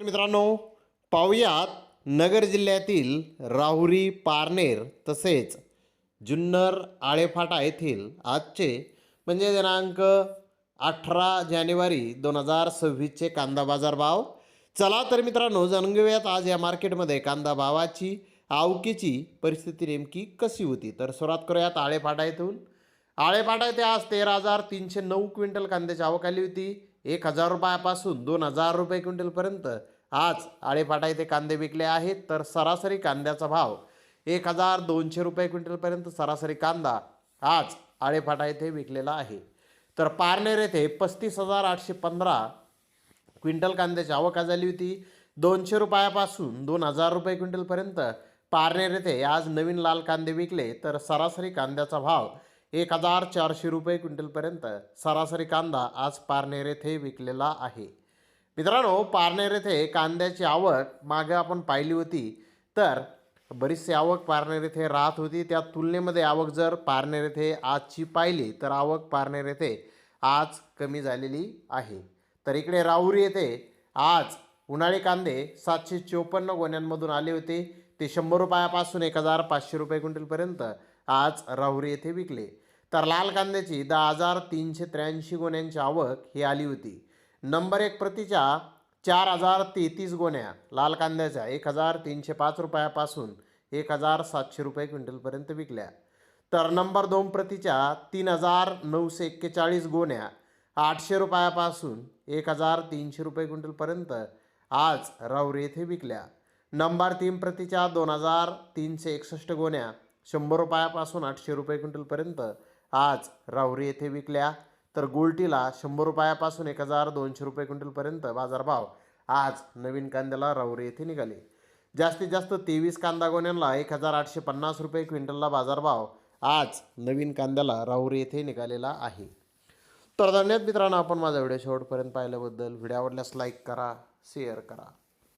तर मित्रांनो, पाहुयात नगर जिल्ह्यातील राहुरी, पारनेर तसेच जुन्नर, आळेफाटा येथील आजचे म्हणजे दिनांक 18 जानेवारी 2026चे कांदा बाजार भाव. चला तर मित्रांनो, जाणून घेऊयात आज या मार्केटमध्ये कांदा भावाची आवकेची परिस्थिती नेमकी कशी होती. तर सुरुवात करूयात आळेफाटा येथून. आळेफाटा येथे आज 13,309 क्विंटल कांद्याची आवक आली होती. 1,000 रुपयापासून 2,000 रुपये क्विंटलपर्यंत आज आळेफाटा येथे कांदे विकले आहेत. तर सरासरी कांद्याचा भाव 1,200 रुपये क्विंटलपर्यंत सरासरी कांदा आज आळेफाटा येथे विकलेला आहे. तर पारनेर येथे 35,815 क्विंटल कांद्याची आवक झाली होती. 200 रुपयापासून 2,000 रुपये क्विंटलपर्यंत पारनेर येथे आज नवीन लाल कांदे विकले. तर सरासरी कांद्याचा भाव 1,400 रुपये क्विंटलपर्यंत सरासरी कांदा आज पारनेर येथे विकलेला आहे. मित्रांनो, पारनेर येथे कांद्याची आवक मागे आपण पाहिली होती तर बरीचशी आवक पारनेर येथे राहत होती. त्या तुलनेमध्ये आवक जर पारनेर येथे आजची पाहिली तर आवक पारनेर येथे आज कमी झालेली आहे. तर इकडे राहुरी येथे आज उन्हाळी कांदे 754 गोण्यांमधून आले होते. ते 100 रुपयापासून 1,500 रुपये क्विंटलपर्यंत आज राहुरी येथे विकले. तर लाल कांद्याची 10,383 गोण्यांची आवक ही आली होती. नंबर 1 प्रतीच्या 4,033 गोण्या लाल कांद्याच्या 1,305 रुपयापासून 1,700 रुपये क्विंटलपर्यंत विकल्या. तर नंबर 2 प्रतीच्या 3,941 गोण्या 800 रुपयापासून 1,300 रुपये क्विंटलपर्यंत आज राहुरी येथे विकल्या. नंबर 3 प्रतीच्या 2,361 गोण्या 100 रुपयापासून 800 रुपये क्विंटलपर्यंत आज राहुरी येथे विकल्या. तर गुलटीला 100 रुपयापासून 1,200 रुपये क्विंटलपर्यंत बाजारभाव आज नवीन कांद्याला राहुरी येथे निघाले. जास्तीत जास्त 23 कांदा गोण्यांना 1,850 रुपये क्विंटलला बाजारभाव आज नवीन कांद्याला राहुरी येथे निघालेला आहे. तर धन्यवाद मित्रांनो, आपण माझा व्हिडिओ शेवटपर्यंत पाहिल्याबद्दल. व्हिडिओ आवडल्यास लाईक करा, शेअर करा.